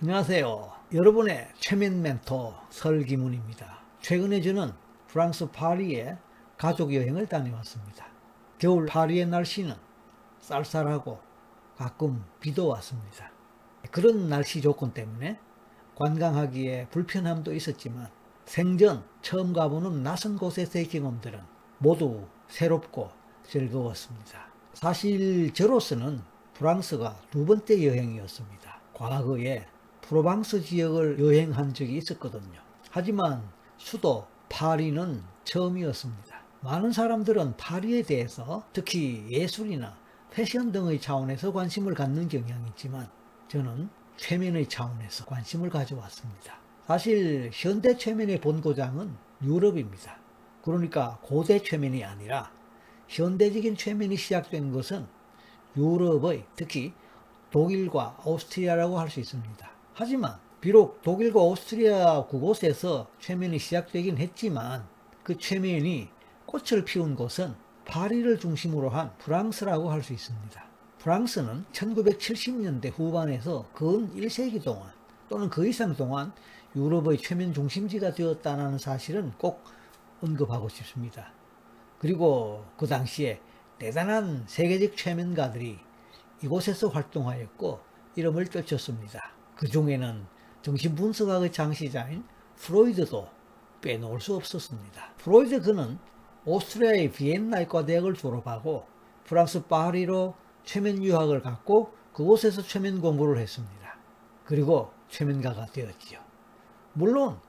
안녕하세요. 여러분의 최면 멘토 설기문입니다. 최근에 저는 프랑스 파리에 가족 여행을 다녀왔습니다. 겨울 파리의 날씨는 쌀쌀하고 가끔 비도 왔습니다. 그런 날씨 조건 때문에 관광하기에 불편함도 있었지만 생전 처음 가보는 낯선 곳에서의 경험들은 모두 새롭고 즐거웠습니다. 사실 저로서는 프랑스가 두 번째 여행이었습니다. 과거에 프로방스 지역을 여행한 적이 있었거든요. 하지만 수도 파리는 처음이었습니다. 많은 사람들은 파리에 대해서 특히 예술이나 패션 등의 차원에서 관심을 갖는 경향이 있지만 저는 최면의 차원에서 관심을 가져왔습니다. 사실 현대 최면의 본고장은 유럽입니다. 그러니까 고대 최면이 아니라 현대적인 최면이 시작된 것은 유럽의 특히 독일과 오스트리아라고 할 수 있습니다. 하지만 비록 독일과 오스트리아 그곳에서 최면이 시작되긴 했지만 그 최면이 꽃을 피운 곳은 파리를 중심으로 한 프랑스라고 할 수 있습니다. 프랑스는 1970년대 후반에서 근 1세기 동안 또는 그 이상 동안 유럽의 최면 중심지가 되었다는 사실은 꼭 언급하고 싶습니다. 그리고 그 당시에 대단한 세계적 최면가들이 이곳에서 활동하였고 이름을 떨쳤습니다. 그 중에는 정신분석학의 창시자인 프로이드도 빼놓을 수 없었습니다. 프로이드 그는 오스트리아의 비엔나의과 대학을 졸업하고 프랑스 파리로 최면 유학을 갔고 그곳에서 최면 공부를 했습니다. 그리고 최면가가 되었지요. 물론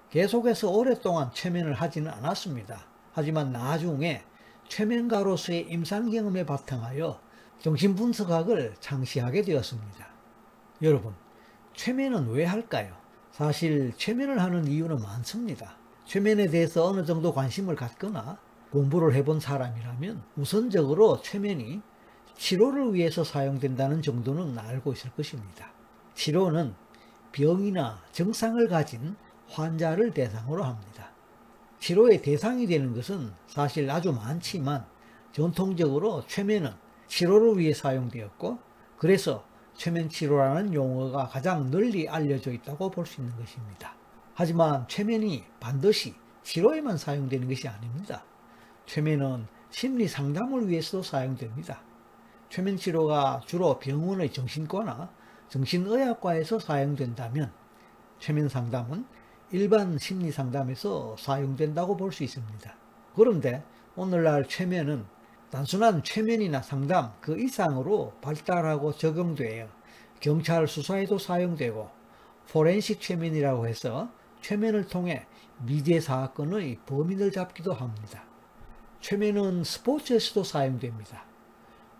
계속해서 오랫동안 최면을 하지는 않았습니다. 하지만 나중에 최면가로서의 임상 경험에 바탕하여 정신분석학을 창시하게 되었습니다. 여러분, 최면은 왜 할까요? 사실 최면을 하는 이유는 많습니다. 최면에 대해서 어느 정도 관심을 갖거나 공부를 해본 사람이라면 우선적으로 최면이 치료를 위해서 사용된다는 정도는 알고 있을 것입니다. 치료는 병이나 증상을 가진 환자를 대상으로 합니다. 치료의 대상이 되는 것은 사실 아주 많지만 전통적으로 최면은 치료를 위해 사용되었고 그래서 최면치료라는 용어가 가장 널리 알려져 있다고 볼 수 있는 것입니다. 하지만 최면이 반드시 치료에만 사용되는 것이 아닙니다. 최면은 심리 상담을 위해서도 사용됩니다. 최면치료가 주로 병원의 정신과나 정신의학과에서 사용된다면 최면 상담은 일반 심리 상담에서 사용된다고 볼 수 있습니다. 그런데 오늘날 최면은 단순한 최면이나 상담 그 이상으로 발달하고 적용되어 경찰 수사에도 사용되고 포렌식 최면이라고 해서 최면을 통해 미제 사건의 범인을 잡기도 합니다. 최면은 스포츠에서도 사용됩니다.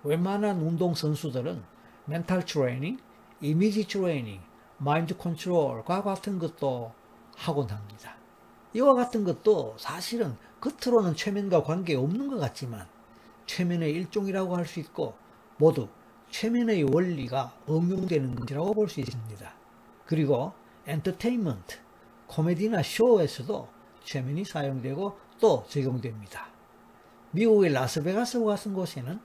웬만한 운동선수들은 멘탈 트레이닝, 이미지 트레이닝, 마인드 컨트롤과 같은 것도 하곤 합니다. 이와 같은 것도 사실은 겉으로는 최면과 관계없는 것 같지만 최면의 일종이라고 할 수 있고 모두 최면의 원리가 응용되는 것이라고 볼 수 있습니다. 그리고 엔터테인먼트, 코미디나 쇼에서도 최면이 사용되고 또 적용됩니다. 미국의 라스베가스와 같은 곳에는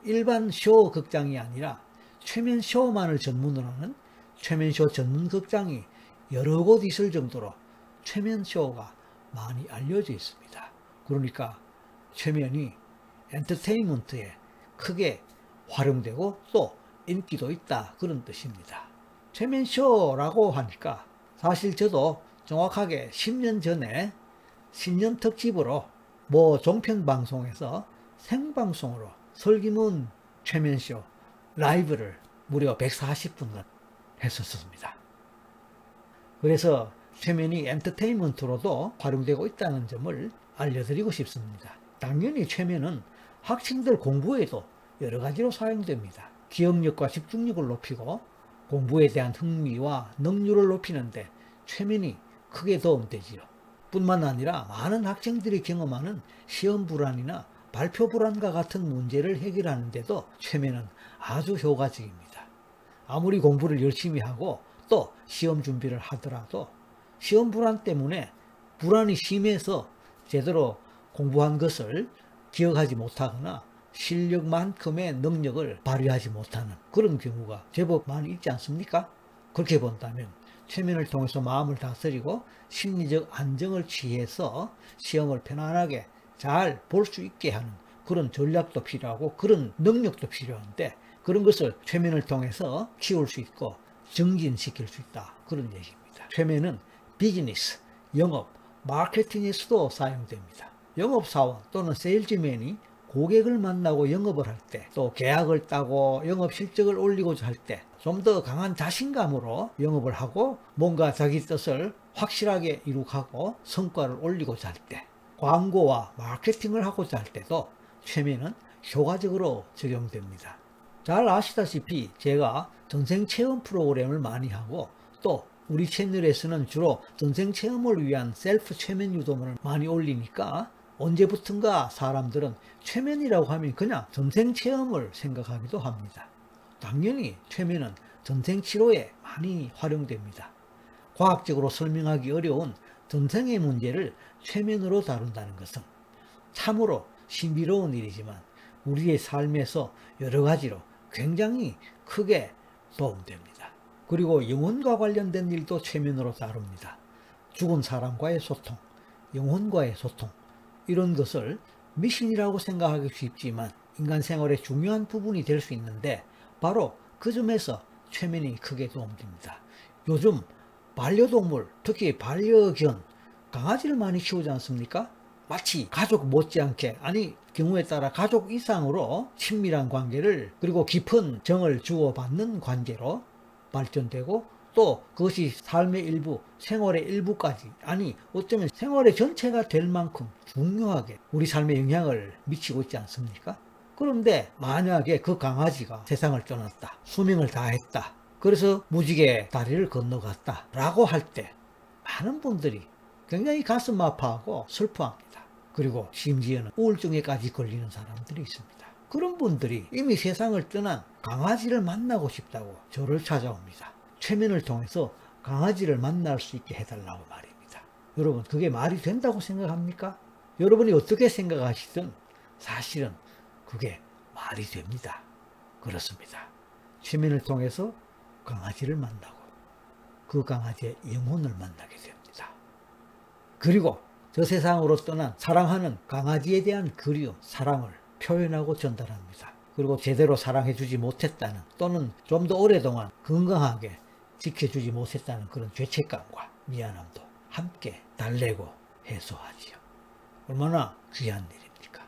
일반 쇼 극장이 아니라 최면 쇼만을 전문으로 하는 최면쇼 전문 극장이 여러 곳 있을 정도로 최면 쇼가 많이 알려져 있습니다. 그러니까 최면이 엔터테인먼트에 크게 활용되고 또 인기도 있다 그런 뜻입니다. 최면쇼라고 하니까 사실 저도 정확하게 10년 전에 신년 특집으로 모 종편 방송에서 생방송으로 설기문 최면쇼 라이브를 무려 140분간 했었습니다. 그래서 최면이 엔터테인먼트로도 활용되고 있다는 점을 알려드리고 싶습니다. 당연히 최면은 학생들 공부에도 여러 가지로 사용됩니다. 기억력과 집중력을 높이고 공부에 대한 흥미와 능률을 높이는데 최면이 크게 도움되지요. 뿐만 아니라 많은 학생들이 경험하는 시험 불안이나 발표 불안과 같은 문제를 해결하는 데도 최면은 아주 효과적입니다. 아무리 공부를 열심히 하고 또 시험 준비를 하더라도 시험 불안 때문에 불안이 심해서 제대로 공부한 것을 기억하지 못하거나 실력만큼의 능력을 발휘하지 못하는 그런 경우가 제법 많이 있지 않습니까? 그렇게 본다면 최면을 통해서 마음을 다스리고 심리적 안정을 취해서 시험을 편안하게 잘 볼 수 있게 하는 그런 전략도 필요하고 그런 능력도 필요한데, 그런 것을 최면을 통해서 키울 수 있고 증진시킬 수 있다, 그런 얘기입니다. 최면은 비즈니스, 영업, 마케팅에서도 사용됩니다. 영업사원 또는 세일즈맨이 고객을 만나고 영업을 할 때, 또 계약을 따고 영업 실적을 올리고자 할 때 좀 더 강한 자신감으로 영업을 하고 뭔가 자기 뜻을 확실하게 이룩하고 성과를 올리고자 할 때, 광고와 마케팅을 하고자 할 때도 최면은 효과적으로 적용됩니다. 잘 아시다시피 제가 전생체험 프로그램을 많이 하고, 또 우리 채널에서는 주로 전생체험을 위한 셀프 최면 유도문을 많이 올리니까 언제부턴가 사람들은 최면이라고 하면 그냥 전생체험을 생각하기도 합니다. 당연히 최면은 전생치료에 많이 활용됩니다. 과학적으로 설명하기 어려운 전생의 문제를 최면으로 다룬다는 것은 참으로 신비로운 일이지만 우리의 삶에서 여러 가지로 굉장히 크게 도움됩니다. 그리고 영혼과 관련된 일도 최면으로 다룹니다. 죽은 사람과의 소통, 영혼과의 소통, 이런 것을 미신이라고 생각하기 쉽지만 인간 생활의 중요한 부분이 될 수 있는데, 바로 그 점에서 최면이 크게 도움됩니다. 요즘 반려동물, 특히 반려견, 강아지를 많이 키우지 않습니까? 마치 가족 못지않게, 아니 경우에 따라 가족 이상으로 친밀한 관계를, 그리고 깊은 정을 주고받는 관계로 발전되고, 또 그것이 삶의 일부, 생활의 일부까지, 아니 어쩌면 생활의 전체가 될 만큼 중요하게 우리 삶에 영향을 미치고 있지 않습니까? 그런데 만약에 그 강아지가 세상을 떠났다, 수명을 다했다, 그래서 무지개 다리를 건너갔다 라고 할 때 많은 분들이 굉장히 가슴 아파하고 슬퍼합니다. 그리고 심지어는 우울증에까지 걸리는 사람들이 있습니다. 그런 분들이 이미 세상을 떠난 강아지를 만나고 싶다고 저를 찾아옵니다. 최면을 통해서 강아지를 만날 수 있게 해달라고 말입니다. 여러분, 그게 말이 된다고 생각합니까? 여러분이 어떻게 생각하시든 사실은 그게 말이 됩니다. 그렇습니다. 최면을 통해서 강아지를 만나고 그 강아지의 영혼을 만나게 됩니다. 그리고 저 세상으로 떠난 사랑하는 강아지에 대한 그리움, 사랑을 표현하고 전달합니다. 그리고 제대로 사랑해주지 못했다는, 또는 좀 더 오랫동안 건강하게 지켜주지 못했다는 그런 죄책감과 미안함도 함께 달래고 해소하지요. 얼마나 귀한 일입니까?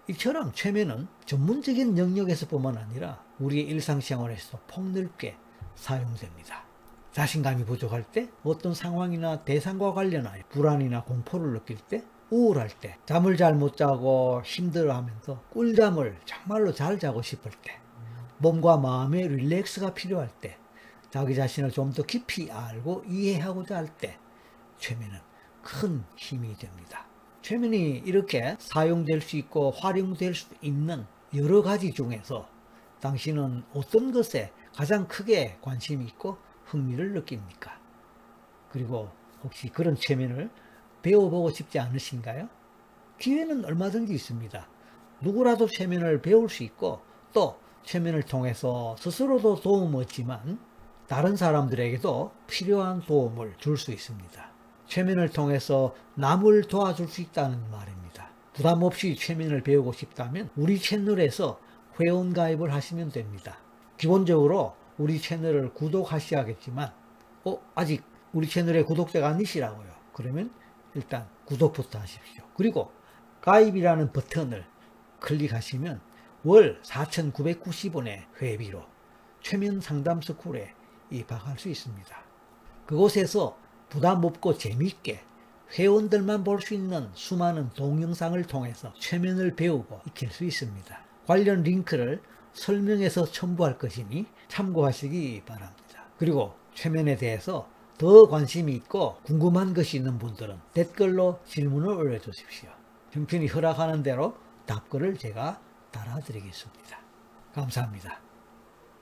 이처럼 최면은 전문적인 영역에서뿐만 아니라 우리의 일상생활에서 폭넓게 사용됩니다. 자신감이 부족할 때, 어떤 상황이나 대상과 관련하여 불안이나 공포를 느낄 때, 우울할 때, 잠을 잘 못 자고 힘들어하면서 꿀잠을 정말로 잘 자고 싶을 때, 몸과 마음의 릴렉스가 필요할 때, 자기 자신을 좀 더 깊이 알고 이해하고자 할 때 최면은 큰 힘이 됩니다. 최면이 이렇게 사용될 수 있고 활용될 수 있는 여러 가지 중에서 당신은 어떤 것에 가장 크게 관심이 있고 흥미를 느낍니까? 그리고 혹시 그런 최면을 배워보고 싶지 않으신가요? 기회는 얼마든지 있습니다. 누구라도 최면을 배울 수 있고, 또 최면을 통해서 스스로도 도움을 얻지만 다른 사람들에게도 필요한 도움을 줄 수 있습니다. 최면을 통해서 남을 도와줄 수 있다는 말입니다. 부담 없이 최면을 배우고 싶다면 우리 채널에서 회원 가입을 하시면 됩니다. 기본적으로 우리 채널을 구독하셔야겠지만 아직 우리 채널의 구독자가 아니시라고요. 그러면 일단 구독부터 하십시오. 그리고 가입이라는 버튼을 클릭하시면 월 4,990원의 회비로 최면 상담 스쿨에 입학할 수 있습니다. 그곳에서 부담 없고 재미있게 회원들만 볼 수 있는 수많은 동영상을 통해서 최면을 배우고 익힐 수 있습니다. 관련 링크를 설명에서 첨부할 것이니 참고하시기 바랍니다. 그리고 최면에 대해서 더 관심이 있고 궁금한 것이 있는 분들은 댓글로 질문을 올려주십시오. 형편이 허락하는 대로 답글을 제가 달아드리겠습니다. 감사합니다.